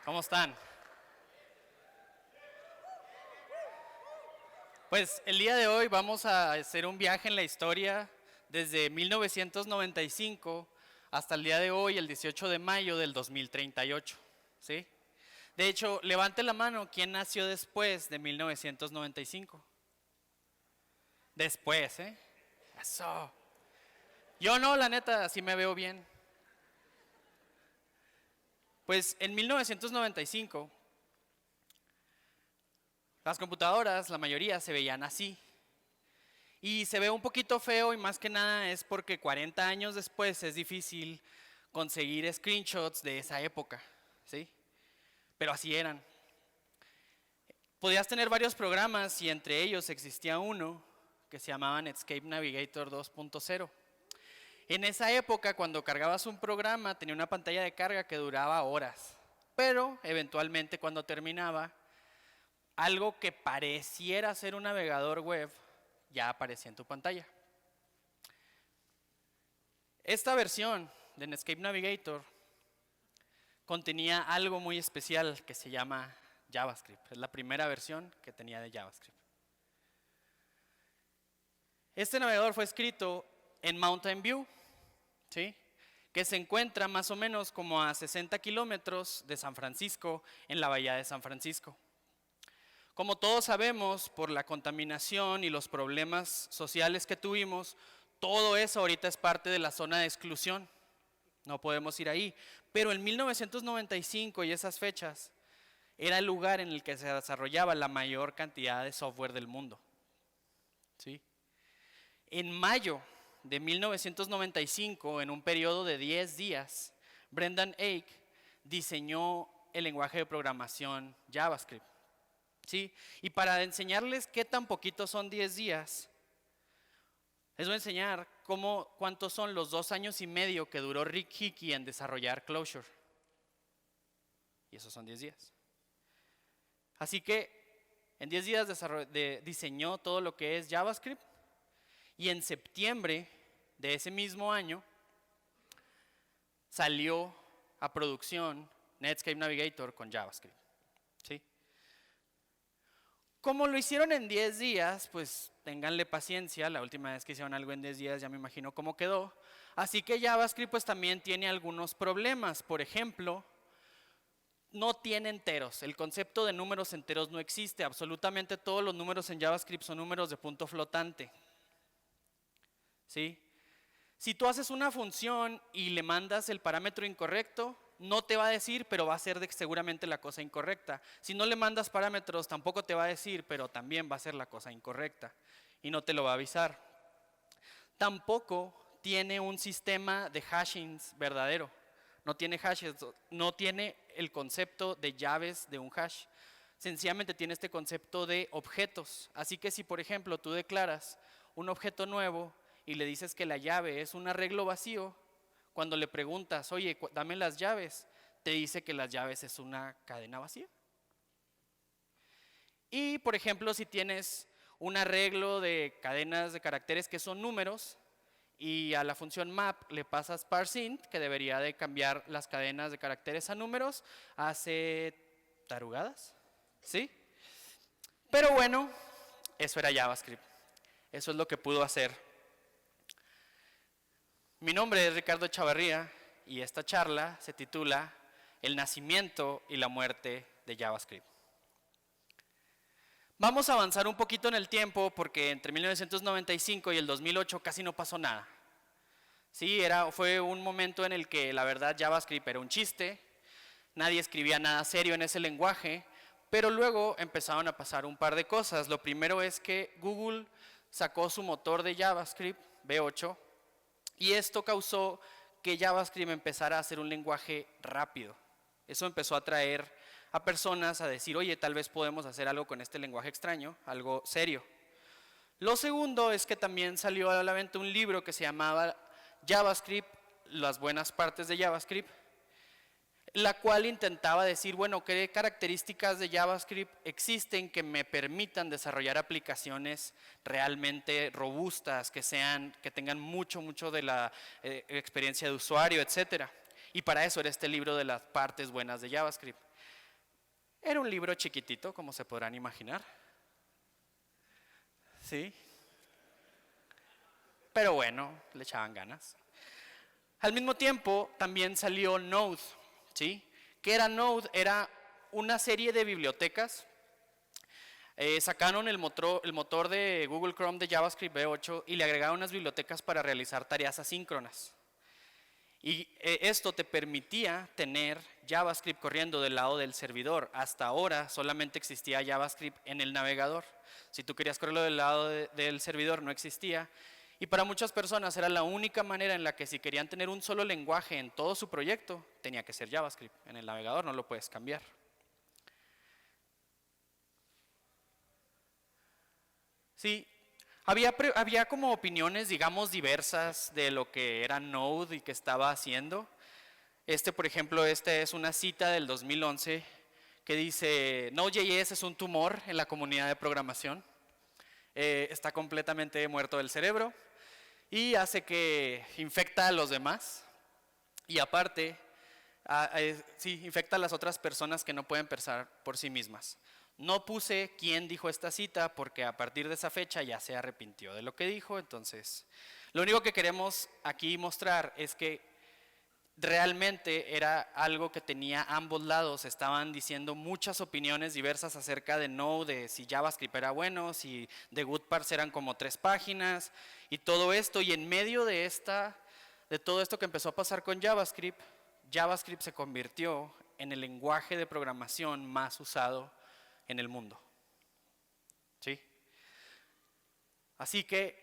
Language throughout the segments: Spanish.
¿Cómo están? Pues el día de hoy vamos a hacer un viaje en la historia desde 1995 hasta el día de hoy, el 18 de mayo del 2038. ¿Sí? De hecho, levante la mano, ¿quién nació después de 1995? Después, ¿eh? Eso. Yo no, la neta, sí me veo bien. Pues en 1995, las computadoras, la mayoría, se veían así. Y se ve un poquito feo y más que nada es porque 40 años después es difícil conseguir screenshots de esa época, ¿sí? Pero así eran. Podías tener varios programas y entre ellos existía uno que se llamaba Netscape Navigator 2.0. En esa época, cuando cargabas un programa, tenía una pantalla de carga que duraba horas, pero eventualmente cuando terminaba, algo que pareciera ser un navegador web ya aparecía en tu pantalla. Esta versión de Netscape Navigator contenía algo muy especial que se llama JavaScript. Es la primera versión que tenía de JavaScript. Este navegador fue escrito en Mountain View, ¿sí? Que se encuentra más o menos como a 60 kilómetros de San Francisco, en la bahía de San Francisco. Como todos sabemos, por la contaminación y los problemas sociales que tuvimos, todo eso ahorita es parte de la zona de exclusión. No podemos ir ahí. Pero en 1995 y esas fechas, era el lugar en el que se desarrollaba la mayor cantidad de software del mundo. ¿Sí? En mayo de 1995, en un periodo de 10 días, Brendan Eich diseñó el lenguaje de programación JavaScript. ¿Sí? Y para enseñarles qué tan poquitos son 10 días, les voy a enseñar cuántos son los 2 años y medio que duró Rick Hickey en desarrollar Clojure. Y esos son 10 días. Así que en 10 días diseñó todo lo que es JavaScript y en septiembre de ese mismo año salió a producción Netscape Navigator con JavaScript. ¿Sí? Como lo hicieron en 10 días, pues ténganle paciencia, la última vez que hicieron algo en 10 días ya me imagino cómo quedó. Así que JavaScript pues también tiene algunos problemas, por ejemplo, no tiene enteros, el concepto de números enteros no existe, absolutamente todos los números en JavaScript son números de punto flotante. ¿Sí? Si tú haces una función y le mandas el parámetro incorrecto, no te va a decir, pero va a ser seguramente la cosa incorrecta. Si no le mandas parámetros, tampoco te va a decir, pero también va a ser la cosa incorrecta. Y no te lo va a avisar. Tampoco tiene un sistema de hashings verdadero. No tiene hashes, no tiene el concepto de llaves de un hash. Sencillamente tiene este concepto de objetos. Así que si, por ejemplo, tú declaras un objeto nuevo y le dices que la llave es un arreglo vacío, cuando le preguntas, oye, dame las llaves, te dice que las llaves es una cadena vacía. Y, por ejemplo, si tienes un arreglo de cadenas de caracteres que son números y a la función map le pasas parseInt, que debería de cambiar las cadenas de caracteres a números, hace tarugadas, ¿sí? Pero bueno, eso era JavaScript. Eso es lo que pudo hacer. Mi nombre es Ricardo Chavarría y esta charla se titula El nacimiento y la muerte de JavaScript. Vamos a avanzar un poquito en el tiempo porque entre 1995 y el 2008 casi no pasó nada. Sí, fue un momento en el que la verdad JavaScript era un chiste, nadie escribía nada serio en ese lenguaje, pero luego empezaron a pasar un par de cosas. Lo primero es que Google sacó su motor de JavaScript, V8, y esto causó que JavaScript empezara a ser un lenguaje rápido. Eso empezó a atraer a personas a decir, oye, tal vez podemos hacer algo con este lenguaje extraño, algo serio. Lo segundo es que también salió a la venta un libro que se llamaba JavaScript, las buenas partes de JavaScript, la cual intentaba decir, bueno, qué características de JavaScript existen que me permitan desarrollar aplicaciones realmente robustas, que tengan mucho de la experiencia de usuario, etcétera. Y para eso era este libro de las partes buenas de JavaScript. Era un libro chiquitito, como se podrán imaginar. ¿Sí? Pero bueno, le echaban ganas. Al mismo tiempo, también salió Node, ¿sí? ¿Qué era Node? Era una serie de bibliotecas. Sacaron el motor de Google Chrome de JavaScript V8 y le agregaron unas bibliotecas para realizar tareas asíncronas. Y esto te permitía tener JavaScript corriendo del lado del servidor. Hasta ahora solamente existía JavaScript en el navegador. Si tú querías correrlo del lado del servidor no existía. Y para muchas personas era la única manera en la que si querían tener un solo lenguaje en todo su proyecto, tenía que ser JavaScript. En el navegador no lo puedes cambiar. Sí, había como opiniones, digamos, diversas de lo que era Node y que estaba haciendo. Por ejemplo, esta es una cita del 2011 que dice: Node.js es un tumor en la comunidad de programación. Está completamente muerto del cerebro y hace que infecta a los demás. Y aparte, sí, infecta a las otras personas que no pueden pensar por sí mismas. No puse quién dijo esta cita porque a partir de esa fecha ya se arrepintió de lo que dijo. Entonces, lo único que queremos aquí mostrar es que realmente era algo que tenía ambos lados. Estaban diciendo muchas opiniones diversas acerca de Node, de si JavaScript era bueno, si de good parse eran como 3 páginas y todo esto. Y en medio de todo esto que empezó a pasar con JavaScript, JavaScript se convirtió en el lenguaje de programación más usado en el mundo. ¿Sí? Así que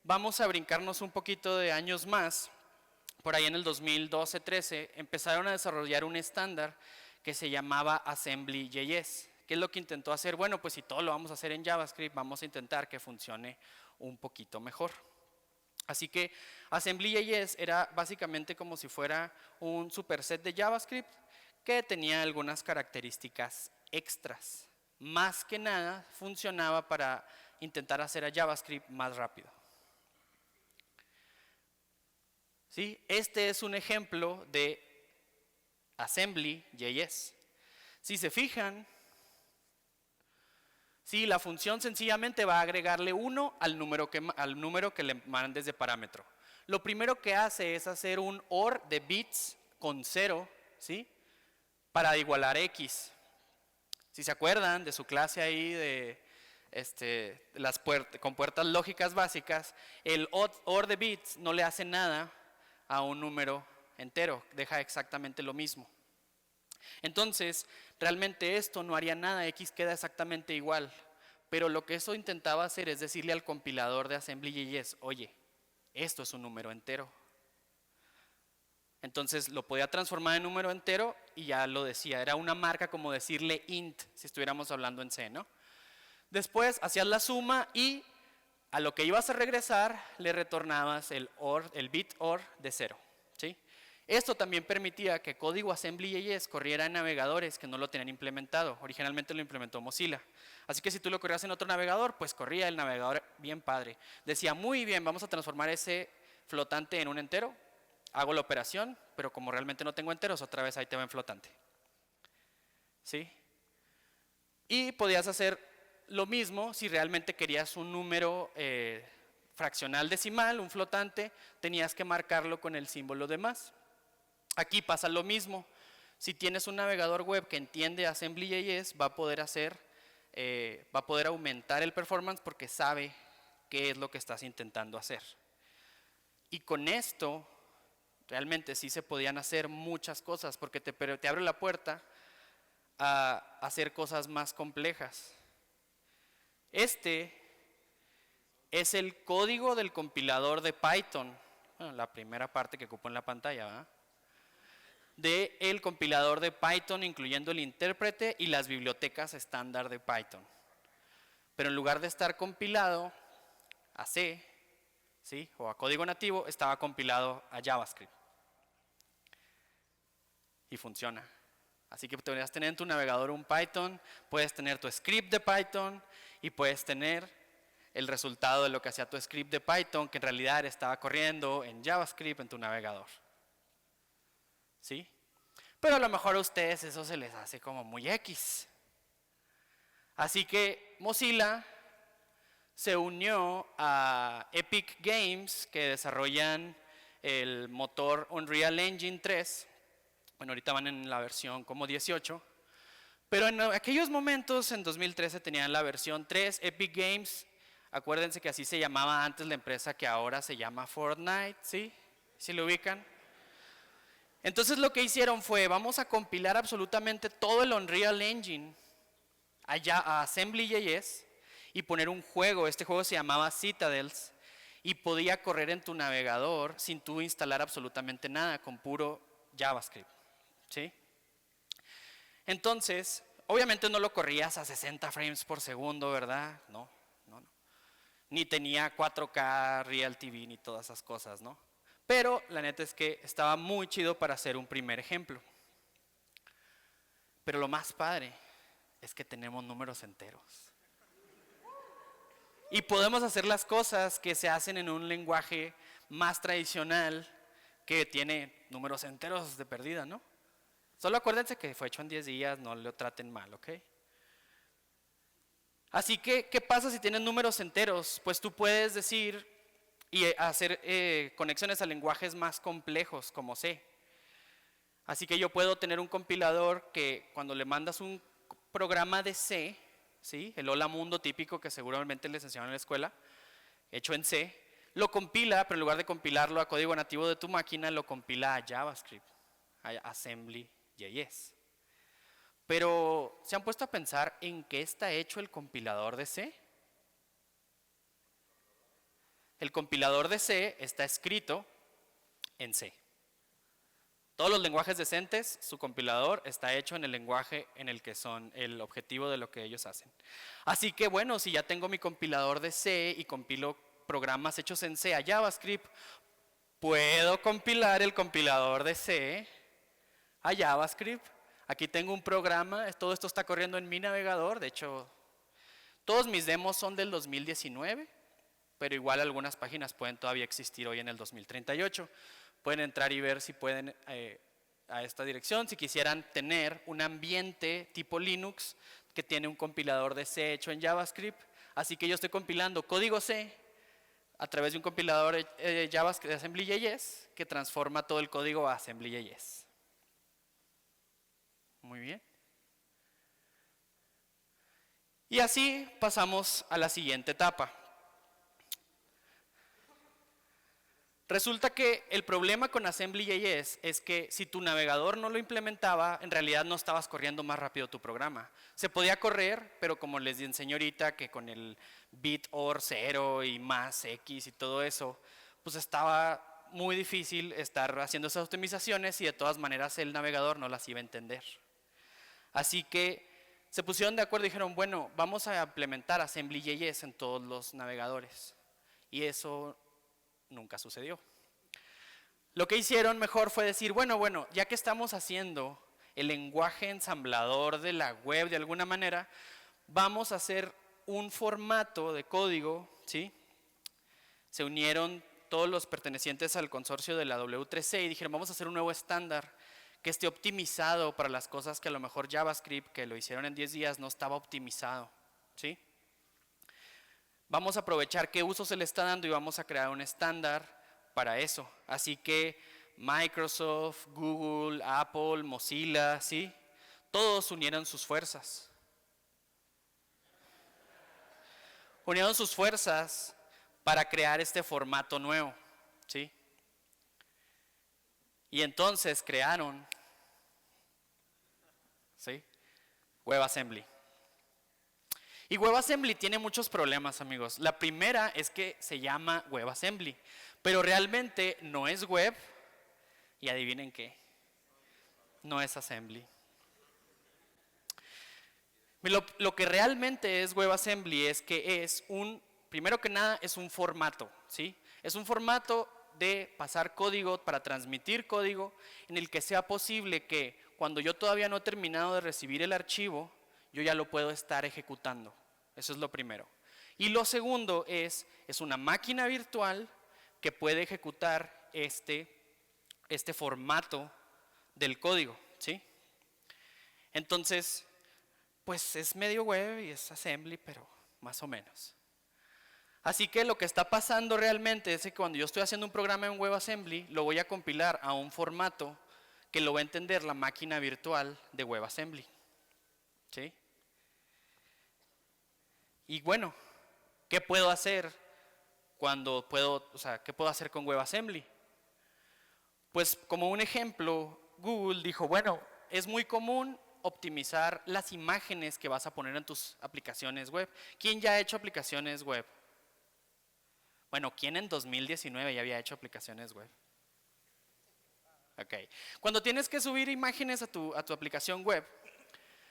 vamos a brincarnos un poquito de años más. Por ahí en el 2012-13 empezaron a desarrollar un estándar que se llamaba Assembly.js. ¿Qué es lo que intentó hacer? Bueno, pues si todo lo vamos a hacer en JavaScript, vamos a intentar que funcione un poquito mejor. Así que Assembly.js era básicamente como si fuera un superset de JavaScript que tenía algunas características extras. Más que nada funcionaba para intentar hacer a JavaScript más rápido. ¿Sí? Este es un ejemplo de Assembly.js. Si se fijan, sí, la función sencillamente va a agregarle 1 al número que le mandes de parámetro. Lo primero que hace es hacer un OR de bits con 0, ¿sí? Para igualar x. Si se acuerdan de su clase ahí de con puertas lógicas básicas, el OR de bits no le hace nada a un número entero, deja exactamente lo mismo. Entonces, realmente esto no haría nada, x queda exactamente igual. Pero lo que eso intentaba hacer es decirle al compilador de Assembly.js: oye, esto es un número entero. Entonces lo podía transformar en número entero y ya lo decía. Era una marca como decirle int, si estuviéramos hablando en C, ¿no? Después hacías la suma y a lo que ibas a regresar le retornabas el bit OR de 0. ¿Sí? Esto también permitía que código Assembly.js corriera en navegadores que no lo tenían implementado. Originalmente lo implementó Mozilla. Así que si tú lo corrías en otro navegador, pues corría el navegador bien padre. Decía: muy bien, vamos a transformar ese flotante en un entero. Hago la operación, pero como realmente no tengo enteros, otra vez ahí te va en flotante. ¿Sí? Y podías hacer lo mismo si realmente querías un número fraccional decimal, un flotante, tenías que marcarlo con el símbolo de más. Aquí pasa lo mismo. Si tienes un navegador web que entiende Assembly.js, va a poder aumentar el performance porque sabe qué es lo que estás intentando hacer. Y con esto, realmente sí se podían hacer muchas cosas porque te abre la puerta a hacer cosas más complejas. Este es el código del compilador de Python. Bueno, la primera parte que ocupo en la pantalla, ¿verdad? Del compilador de Python, incluyendo el intérprete y las bibliotecas estándar de Python. Pero en lugar de estar compilado a C, ¿sí?, o a código nativo, estaba compilado a JavaScript. Y funciona. Así que podrías tener en tu navegador un Python, puedes tener tu script de Python y puedes tener el resultado de lo que hacía tu script de Python, que en realidad estaba corriendo en JavaScript en tu navegador. ¿Sí? Pero a lo mejor a ustedes eso se les hace como muy X. Así que Mozilla se unió a Epic Games, que desarrollan el motor Unreal Engine 3. Bueno, ahorita van en la versión como 18. Pero en aquellos momentos, en 2013, tenían la versión 3. Epic Games, acuérdense que así se llamaba antes la empresa que ahora se llama Fortnite, ¿sí? ¿Sí lo ubican? Entonces lo que hicieron fue, vamos a compilar absolutamente todo el Unreal Engine allá a Assembly.js y poner un juego. Este juego se llamaba Citadels y podía correr en tu navegador sin tú instalar absolutamente nada, con puro JavaScript, ¿sí? Entonces, obviamente no lo corrías a 60 frames por segundo, ¿verdad? No. Ni tenía 4K, Real TV, ni todas esas cosas, ¿no? Pero la neta es que estaba muy chido para hacer un primer ejemplo. Pero lo más padre es que tenemos números enteros. Y podemos hacer las cosas que se hacen en un lenguaje más tradicional que tiene números enteros de perdida, ¿no? Solo acuérdense que fue hecho en 10 días, no lo traten mal, ¿ok? Así que, ¿qué pasa si tienes números enteros? Pues tú puedes decir y hacer conexiones a lenguajes más complejos como C. Así que yo puedo tener un compilador que cuando le mandas un programa de C, ¿sí? El Hola Mundo típico que seguramente les enseñaron en la escuela, hecho en C, lo compila, pero en lugar de compilarlo a código nativo de tu máquina, lo compila a JavaScript, a Assembly.js. Pero, ¿se han puesto a pensar en qué está hecho el compilador de C? El compilador de C está escrito en C. Todos los lenguajes decentes, su compilador está hecho en el lenguaje en el que son el objetivo de lo que ellos hacen. Así que bueno, si ya tengo mi compilador de C y compilo programas hechos en C a JavaScript, puedo compilar el compilador de C a JavaScript. Aquí tengo un programa, todo esto está corriendo en mi navegador, de hecho, todos mis demos son del 2019. Pero igual algunas páginas pueden todavía existir hoy en el 2038. Pueden entrar y ver si pueden a esta dirección. Si quisieran tener un ambiente tipo Linux que tiene un compilador de C hecho en JavaScript. Así que yo estoy compilando código C a través de un compilador JavaScript de Assembly.js que transforma todo el código a Assembly.js. Muy bien. Y así pasamos a la siguiente etapa. Resulta que el problema con Assembly.js es que si tu navegador no lo implementaba, en realidad no estabas corriendo más rápido tu programa. Se podía correr, pero como les enseñé ahorita que con el bit OR 0 y más X y todo eso, pues estaba muy difícil estar haciendo esas optimizaciones y de todas maneras el navegador no las iba a entender. Así que se pusieron de acuerdo y dijeron, bueno, vamos a implementar Assembly.js en todos los navegadores. Y eso nunca sucedió. Lo que hicieron mejor fue decir, bueno, ya que estamos haciendo el lenguaje ensamblador de la web de alguna manera, vamos a hacer un formato de código, ¿sí? Se unieron todos los pertenecientes al consorcio de la W3C y dijeron, vamos a hacer un nuevo estándar que esté optimizado para las cosas que a lo mejor JavaScript, que lo hicieron en 10 días, no estaba optimizado, ¿sí? Vamos a aprovechar qué uso se le está dando y vamos a crear un estándar para eso. Así que Microsoft, Google, Apple, Mozilla, ¿sí? Todos unieron sus fuerzas. Unieron sus fuerzas para crear este formato nuevo, ¿sí? Y entonces crearon, ¿sí? WebAssembly. Y WebAssembly tiene muchos problemas, amigos. La primera es que se llama WebAssembly, pero realmente no es web. Y adivinen qué, no es assembly. Lo que realmente es WebAssembly es que es primero que nada es un formato, ¿sí? Es un formato de pasar código para transmitir código en el que sea posible que cuando yo todavía no he terminado de recibir el archivo, yo ya lo puedo estar ejecutando. Eso es lo primero. Y lo segundo es una máquina virtual que puede ejecutar este formato del código, ¿sí? Entonces, pues es medio web y es assembly, pero más o menos. Así que lo que está pasando realmente es que cuando yo estoy haciendo un programa en WebAssembly, lo voy a compilar a un formato que lo va a entender la máquina virtual de WebAssembly. ¿Sí? Y bueno, ¿qué puedo hacer qué puedo hacer con WebAssembly? Pues como un ejemplo, Google dijo, bueno, es muy común optimizar las imágenes que vas a poner en tus aplicaciones web. ¿Quién ya ha hecho aplicaciones web? Bueno, ¿quién en 2019 ya había hecho aplicaciones web? Ok. Cuando tienes que subir imágenes a tu aplicación web,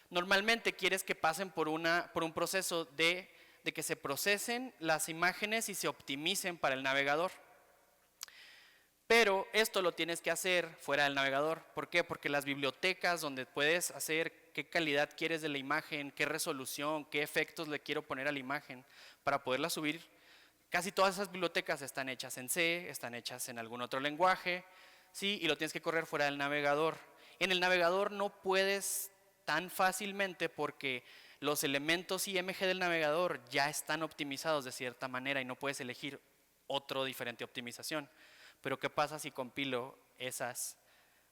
normalmente quieres que pasen por un proceso de que se procesen las imágenes y se optimicen para el navegador. Pero esto lo tienes que hacer fuera del navegador. ¿Por qué? Porque las bibliotecas donde puedes hacer qué calidad quieres de la imagen, qué resolución, qué efectos le quiero poner a la imagen para poderla subir, casi todas esas bibliotecas están hechas en C, están hechas en algún otro lenguaje, ¿sí? Y lo tienes que correr fuera del navegador. En el navegador no puedes tan fácilmente porque los elementos IMG del navegador ya están optimizados de cierta manera y no puedes elegir otro diferente optimización. Pero ¿qué pasa si compilo esas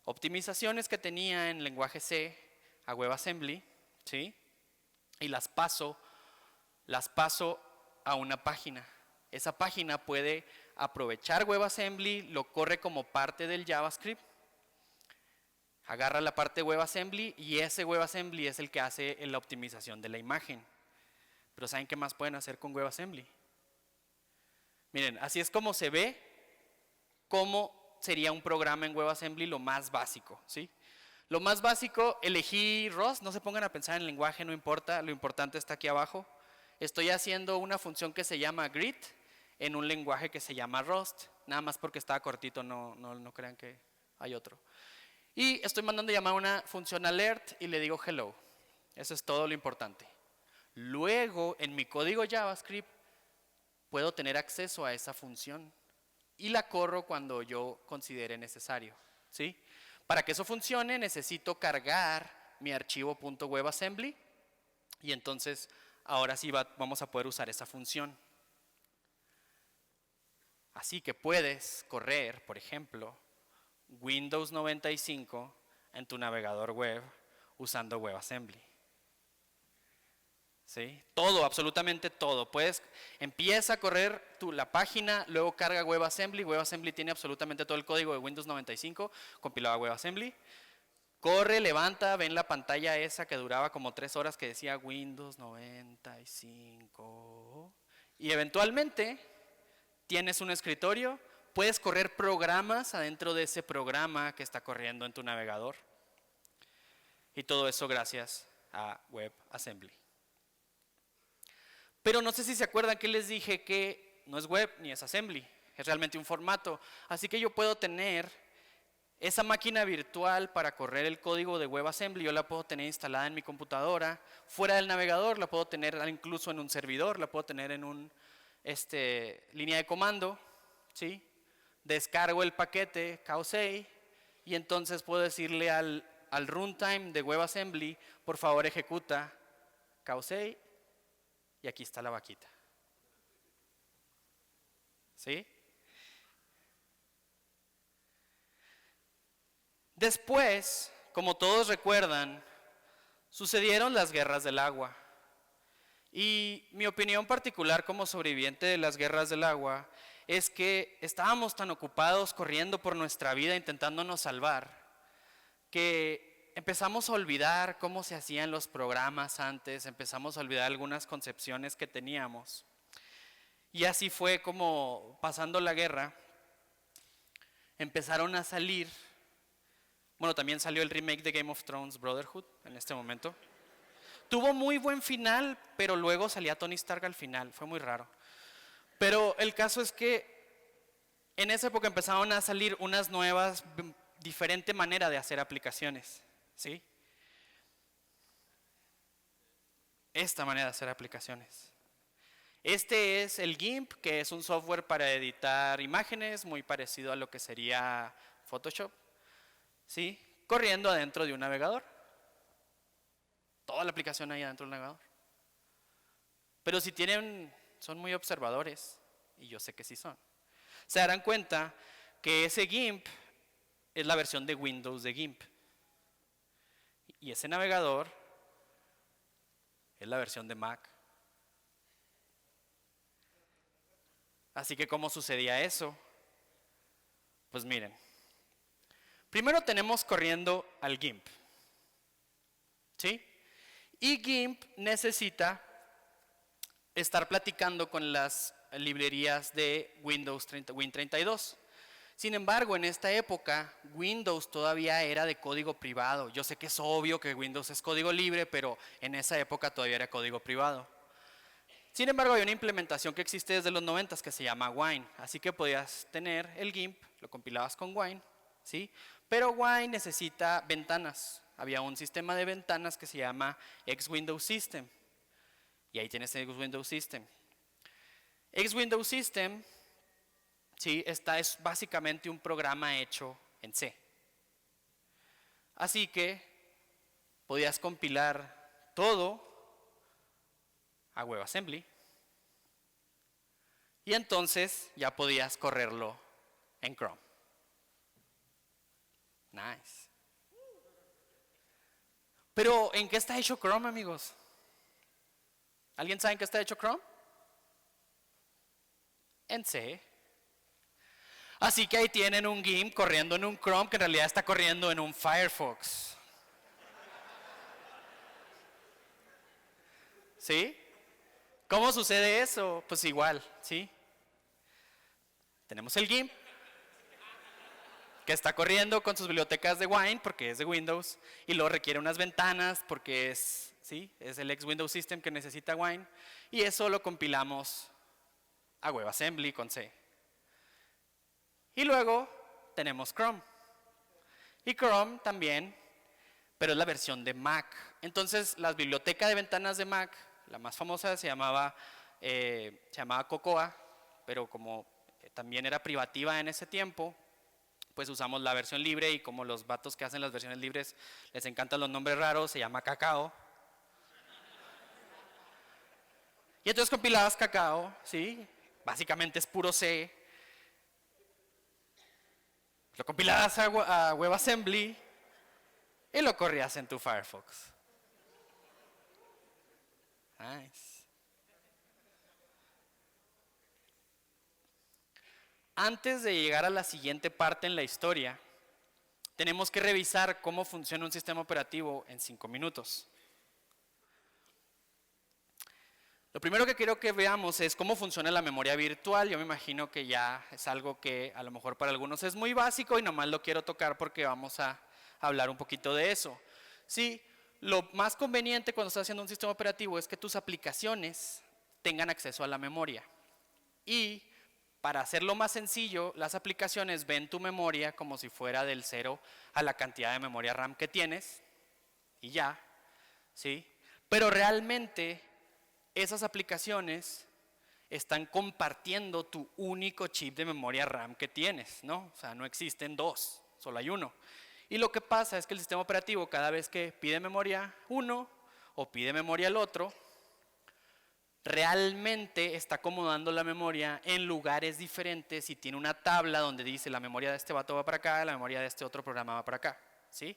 optimizaciones que tenía en lenguaje C a WebAssembly, ¿sí? Y las paso a una página. Esa página puede aprovechar WebAssembly, lo corre como parte del JavaScript, agarra la parte de WebAssembly y ese WebAssembly es el que hace la optimización de la imagen. Pero ¿saben qué más pueden hacer con WebAssembly? Miren, así es como se ve cómo sería un programa en WebAssembly lo más básico, ¿sí? Lo más básico, elegí Rust, no se pongan a pensar en el lenguaje, no importa, lo importante está aquí abajo. Estoy haciendo una función que se llama greet en un lenguaje que se llama Rust, nada más porque estaba cortito, no crean que hay otro. Y estoy mandando llamar a una función alert y le digo hello, eso es todo lo importante. Luego, en mi código JavaScript, puedo tener acceso a esa función y la corro cuando yo considere necesario, ¿sí? Para que eso funcione necesito cargar mi archivo .webassembly y entonces ahora sí vamos a poder usar esa función. Así que puedes correr, por ejemplo, Windows 95 en tu navegador web usando WebAssembly. ¿Sí? Todo, absolutamente todo. Empieza a correr la página, luego carga WebAssembly. WebAssembly tiene absolutamente todo el código de Windows 95 compilado a WebAssembly. Corre, levanta, ven la pantalla esa que duraba como 3 horas que decía Windows 95. Y eventualmente tienes un escritorio, puedes correr programas adentro de ese programa que está corriendo en tu navegador. Y todo eso gracias a WebAssembly. Pero no sé si se acuerdan que les dije que no es web ni es assembly, es realmente un formato. Así que yo puedo tener esa máquina virtual para correr el código de WebAssembly, yo la puedo tener instalada en mi computadora, fuera del navegador, la puedo tener incluso en un servidor, la puedo tener en una línea de comando, ¿sí? Descargo el paquete Causei y entonces puedo decirle al runtime de WebAssembly, por favor ejecuta Causei. Y aquí está la vaquita. ¿Sí? Después, como todos recuerdan, sucedieron las guerras del agua. Y mi opinión particular como sobreviviente de las guerras del agua es que estábamos tan ocupados corriendo por nuestra vida intentándonos salvar que empezamos a olvidar cómo se hacían los programas antes, empezamos a olvidar algunas concepciones que teníamos. Y así fue como, pasando la guerra, empezaron a salir, bueno, también salió el remake de Game of Thrones Brotherhood en este momento. Tuvo muy buen final, pero luego salía Tony Stark al final, fue muy raro. Pero el caso es que en esa época empezaron a salir unas nuevas, diferente manera de hacer aplicaciones, ¿sí? Esta manera de hacer aplicaciones. Este es el GIMP, que es un software para editar imágenes, muy parecido a lo que sería Photoshop, ¿sí? Corriendo adentro de un navegador. toda la aplicación ahí adentro del navegador. Pero si son muy observadores, y yo sé que sí son, se darán cuenta que ese GIMP es la versión de Windows de GIMP. Y ese navegador es la versión de Mac. Así que, ¿cómo sucedía eso? Pues miren, primero tenemos corriendo al GIMP, ¿sí? Y GIMP necesita estar platicando con las librerías de Windows Win32. Sin embargo, en esta época, Windows todavía era de código privado. Yo sé que es obvio que Windows es código libre, pero en esa época todavía era código privado. Sin embargo, hay una implementación que existe desde los 90 que se llama Wine. Así que podías tener el GIMP, lo compilabas con Wine, ¿sí? Pero Wine necesita ventanas. Había un sistema de ventanas que se llama X Window System. Y ahí tienes X Window System. X Window System, sí, es básicamente un programa hecho en C. Así que podías compilar todo a WebAssembly y entonces ya podías correrlo en Chrome. Nice. Pero ¿en qué está hecho Chrome, amigos? ¿Alguien sabe en qué está hecho Chrome? En C. Así que ahí tienen un GIMP corriendo en un Chrome que en realidad está corriendo en un Firefox. ¿Sí? ¿Cómo sucede eso? Pues igual, ¿sí? Tenemos el GIMP que está corriendo con sus bibliotecas de Wine porque es de Windows y luego requiere unas ventanas porque es el X Window System que necesita Wine y eso lo compilamos a WebAssembly con C. Y luego tenemos Chrome. Y Chrome también, pero es la versión de Mac. Entonces, la biblioteca de ventanas de Mac, la más famosa, se llamaba Cocoa, pero como también era privativa en ese tiempo, pues usamos la versión libre y como los vatos que hacen las versiones libres les encantan los nombres raros, se llama Cacao. Y entonces compilabas Cacao, ¿sí? Básicamente es puro C. Lo compilabas a WebAssembly y lo corrías en tu Firefox. Nice. Antes de llegar a la siguiente parte en la historia, tenemos que revisar cómo funciona un sistema operativo en 5 minutos. Lo primero que quiero que veamos es cómo funciona la memoria virtual. Yo me imagino que ya es algo que a lo mejor para algunos es muy básico y nomás lo quiero tocar porque vamos a hablar un poquito de eso. Sí, lo más conveniente cuando estás haciendo un sistema operativo es que tus aplicaciones tengan acceso a la memoria. Y para hacerlo más sencillo, las aplicaciones ven tu memoria como si fuera del 0 a la cantidad de memoria RAM que tienes y ya, ¿sí? Pero realmente esas aplicaciones están compartiendo tu único chip de memoria RAM que tienes, ¿no? O sea, no existen dos, solo hay uno. Y lo que pasa es que el sistema operativo cada vez que pide memoria uno o pide memoria el otro, realmente está acomodando la memoria en lugares diferentes y tiene una tabla donde dice la memoria de este vato va para acá, la memoria de este otro programa va para acá, ¿sí?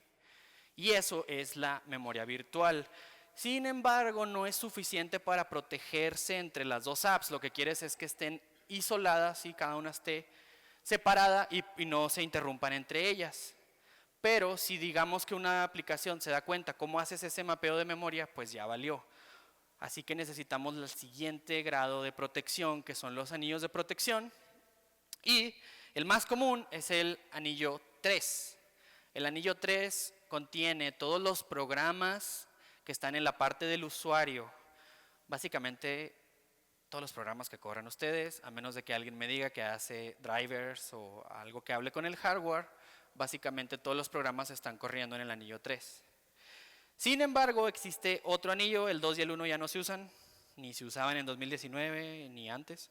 Y eso es la memoria virtual. Sin embargo, no es suficiente para protegerse entre las dos apps. Lo que quieres es que estén isoladas y cada una esté separada y no se interrumpan entre ellas. Pero si digamos que una aplicación se da cuenta cómo haces ese mapeo de memoria, pues ya valió. Así que necesitamos el siguiente grado de protección, que son los anillos de protección. Y el más común es el anillo 3. El anillo 3 contiene todos los programas que están en la parte del usuario. Básicamente todos los programas que corren ustedes, a menos de que alguien me diga que hace drivers o algo que hable con el hardware, básicamente todos los programas están corriendo en el anillo 3. Sin embargo, existe otro anillo, el 2 y el 1 ya no se usan, ni se usaban en 2019 ni antes.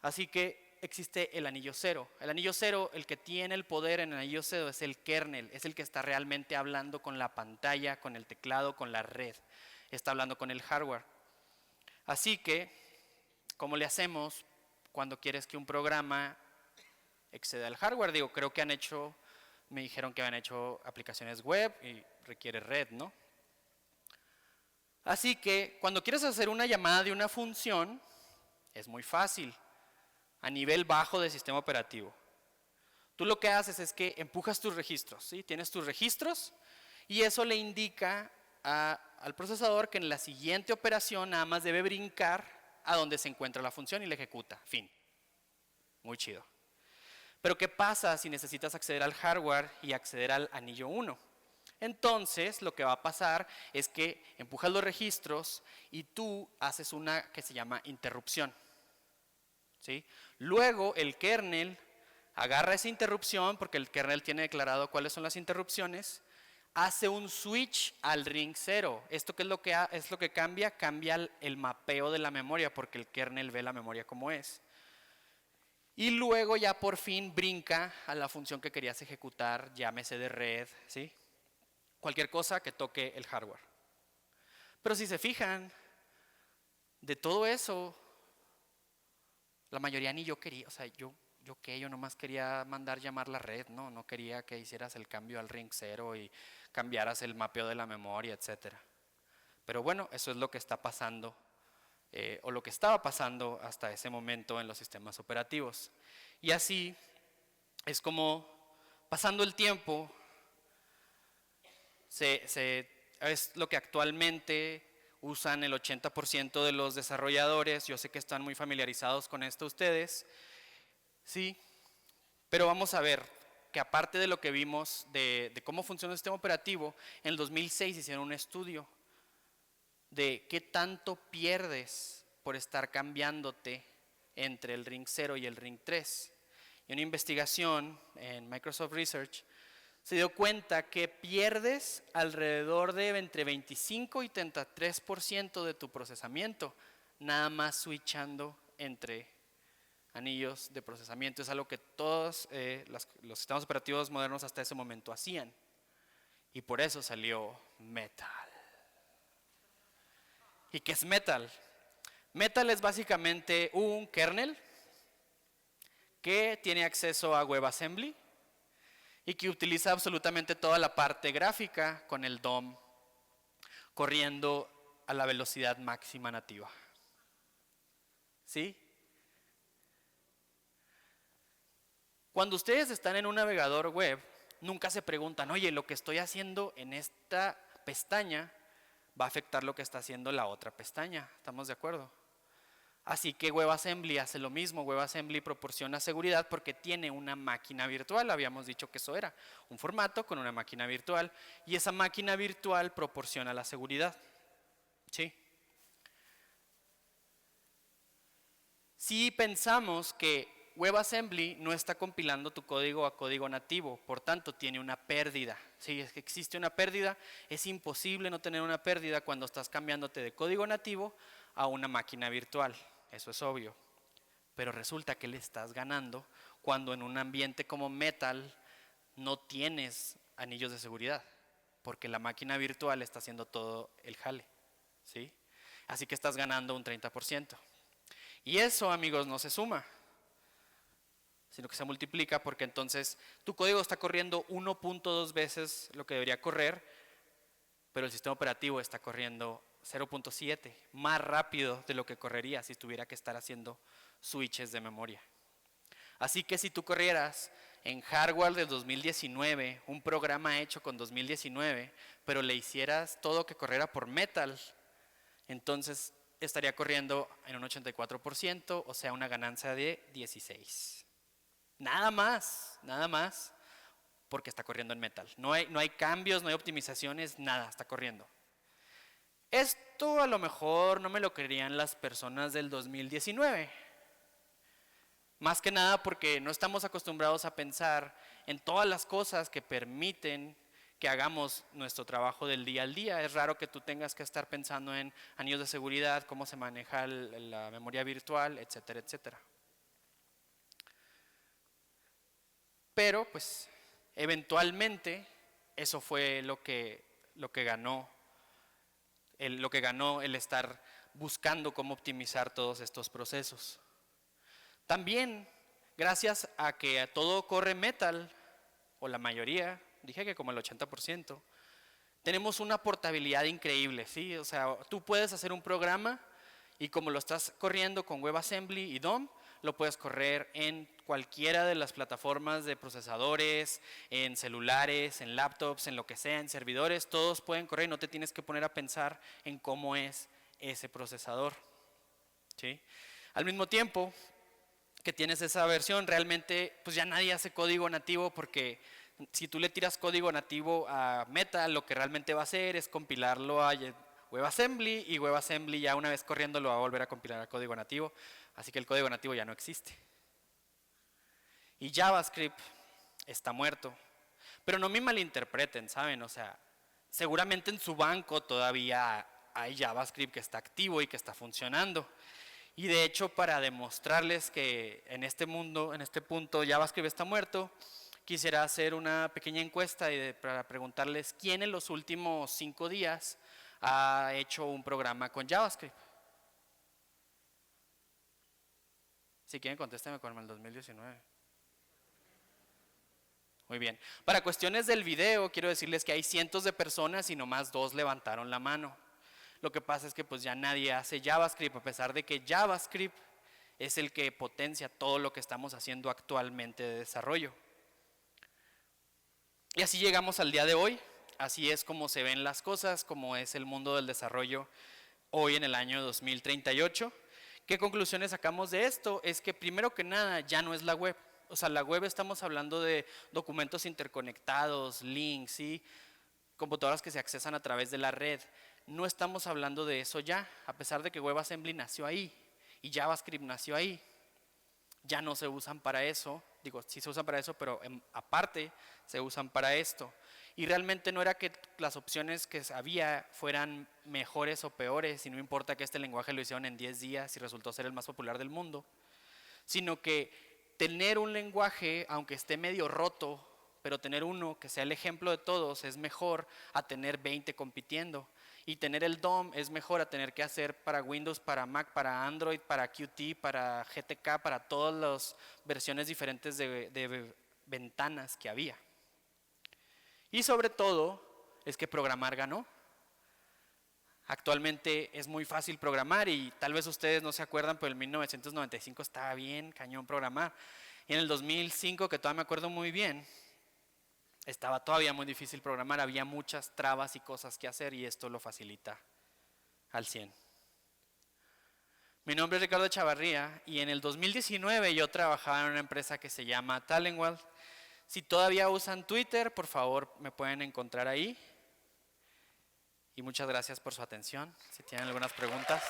Así que existe el anillo cero. El anillo cero, el que tiene el poder en el anillo cero es el kernel, es el que está realmente hablando con la pantalla, con el teclado, con la red, está hablando con el hardware. Así que, ¿cómo le hacemos cuando quieres que un programa exceda al hardware? Digo, creo que me dijeron que han hecho aplicaciones web y requiere red, ¿no? Así que cuando quieres hacer una llamada de una función, es muy fácil, a nivel bajo del sistema operativo. Tú lo que haces es que empujas tus registros, ¿sí? Tienes tus registros y eso le indica al procesador que en la siguiente operación nada más debe brincar a donde se encuentra la función y la ejecuta. Fin. Muy chido. Pero ¿qué pasa si necesitas acceder al hardware y acceder al anillo 1? Entonces, lo que va a pasar es que empujas los registros y tú haces una que se llama interrupción. ¿Sí? Luego, el kernel agarra esa interrupción, porque el kernel tiene declarado cuáles son las interrupciones, hace un switch al ring 0. ¿Esto qué es lo que cambia? Cambia el mapeo de la memoria, porque el kernel ve la memoria como es. Y luego ya por fin brinca a la función que querías ejecutar, llámese de red, ¿sí? Cualquier cosa que toque el hardware. Pero si se fijan, de todo eso, la mayoría ni yo quería, o sea, yo nomás quería mandar llamar la red, no quería que hicieras el cambio al ring 0 y cambiaras el mapeo de la memoria, etcétera. Pero bueno, eso es lo que está pasando, o lo que estaba pasando hasta ese momento en los sistemas operativos. Y así es como, pasando el tiempo, es lo que actualmente usan el 80% de los desarrolladores. Yo sé que están muy familiarizados con esto ustedes, sí, pero vamos a ver que aparte de lo que vimos de cómo funciona el sistema operativo, en el 2006 hicieron un estudio de qué tanto pierdes por estar cambiándote entre el ring 0 y el ring 3. Y una investigación en Microsoft Research se dio cuenta que pierdes alrededor de entre 25 y 33% de tu procesamiento, nada más switchando entre anillos de procesamiento. Es algo que todos los sistemas operativos modernos hasta ese momento hacían. Y por eso salió Metal. ¿Y qué es Metal? Metal es básicamente un kernel que tiene acceso a WebAssembly y que utiliza absolutamente toda la parte gráfica con el DOM corriendo a la velocidad máxima nativa. ¿Sí? Cuando ustedes están en un navegador web, nunca se preguntan, oye, lo que estoy haciendo en esta pestaña va a afectar lo que está haciendo la otra pestaña. ¿Estamos de acuerdo? Así que WebAssembly hace lo mismo. WebAssembly proporciona seguridad porque tiene una máquina virtual. Habíamos dicho que eso era un formato con una máquina virtual y esa máquina virtual proporciona la seguridad. ¿Sí? Si pensamos que WebAssembly no está compilando tu código a código nativo, por tanto tiene una pérdida. Si es que existe una pérdida, es imposible no tener una pérdida cuando estás cambiándote de código nativo a una máquina virtual. Eso es obvio. Pero resulta que le estás ganando cuando en un ambiente como Metal no tienes anillos de seguridad, porque la máquina virtual está haciendo todo el jale. ¿Sí? Así que estás ganando un 30%. Y eso, amigos, no se suma, sino que se multiplica, porque entonces tu código está corriendo 1.2 veces lo que debería correr, pero el sistema operativo está corriendo 0.7, más rápido de lo que correría si tuviera que estar haciendo switches de memoria. Así que si tú corrieras en hardware del 2019, un programa hecho con 2019, pero le hicieras todo que corriera por Metal, entonces estaría corriendo en un 84%, o sea, una ganancia de 16. Nada más, porque está corriendo en Metal. No hay cambios, no hay optimizaciones, nada, está corriendo. Esto a lo mejor no me lo creerían las personas del 2019. Más que nada porque no estamos acostumbrados a pensar en todas las cosas que permiten que hagamos nuestro trabajo del día al día. Es raro que tú tengas que estar pensando en anillos de seguridad, cómo se maneja la memoria virtual, etcétera, etcétera. Pero pues eventualmente eso fue lo que ganó el estar buscando cómo optimizar todos estos procesos. También, gracias a que todo corre Metal, o la mayoría, dije que como el 80%, tenemos una portabilidad increíble, ¿sí? O sea, tú puedes hacer un programa y como lo estás corriendo con WebAssembly y DOM, lo puedes correr en cualquiera de las plataformas de procesadores, en celulares, en laptops, en lo que sea, en servidores, todos pueden correr y no te tienes que poner a pensar en cómo es ese procesador, ¿sí? Al mismo tiempo que tienes esa versión, realmente pues ya nadie hace código nativo porque si tú le tiras código nativo a Metal, lo que realmente va a hacer es compilarlo a WebAssembly y WebAssembly ya una vez corriendo lo va a volver a compilar a código nativo, así que el código nativo ya no existe. Y JavaScript está muerto, pero no me malinterpreten, ¿saben? O sea, seguramente en su banco todavía hay JavaScript que está activo y que está funcionando. Y de hecho, para demostrarles que en este mundo, en este punto, JavaScript está muerto, quisiera hacer una pequeña encuesta para preguntarles quién en los últimos 5 días ha hecho un programa con JavaScript. Si quieren, contésteme con el 2019. Muy bien. Para cuestiones del video, quiero decirles que hay cientos de personas y nomás 2 levantaron la mano. Lo que pasa es que pues ya nadie hace JavaScript, a pesar de que JavaScript es el que potencia todo lo que estamos haciendo actualmente de desarrollo. Y así llegamos al día de hoy, así es como se ven las cosas, como es el mundo del desarrollo hoy en el año 2038. ¿Qué conclusiones sacamos de esto? Es que primero que nada ya no es la web. O sea, la web estamos hablando de documentos interconectados, links, ¿sí? Computadoras que se accesan a través de la red. No estamos hablando de eso ya, a pesar de que WebAssembly nació ahí y JavaScript nació ahí. Ya no se usan para eso, digo, sí se usan para eso, pero aparte se usan para esto. Y realmente no era que las opciones que había fueran mejores o peores, y no importa que este lenguaje lo hicieron en 10 días y resultó ser el más popular del mundo, sino que tener un lenguaje, aunque esté medio roto, pero tener uno que sea el ejemplo de todos es mejor a tener 20 compitiendo. Y tener el DOM es mejor a tener que hacer para Windows, para Mac, para Android, para Qt, para GTK, para todas las versiones diferentes de ventanas que había. Y sobre todo es que programar ganó. Actualmente es muy fácil programar y tal vez ustedes no se acuerdan, pero en 1995 estaba bien cañón programar. Y en el 2005, que todavía me acuerdo muy bien, estaba todavía muy difícil programar, había muchas trabas y cosas que hacer y esto lo facilita al 100. Mi nombre es Ricardo Chavarría y en el 2019 yo trabajaba en una empresa que se llama Talentwell. Si todavía usan Twitter, por favor me pueden encontrar ahí. Y muchas gracias por su atención. Si tienen algunas preguntas.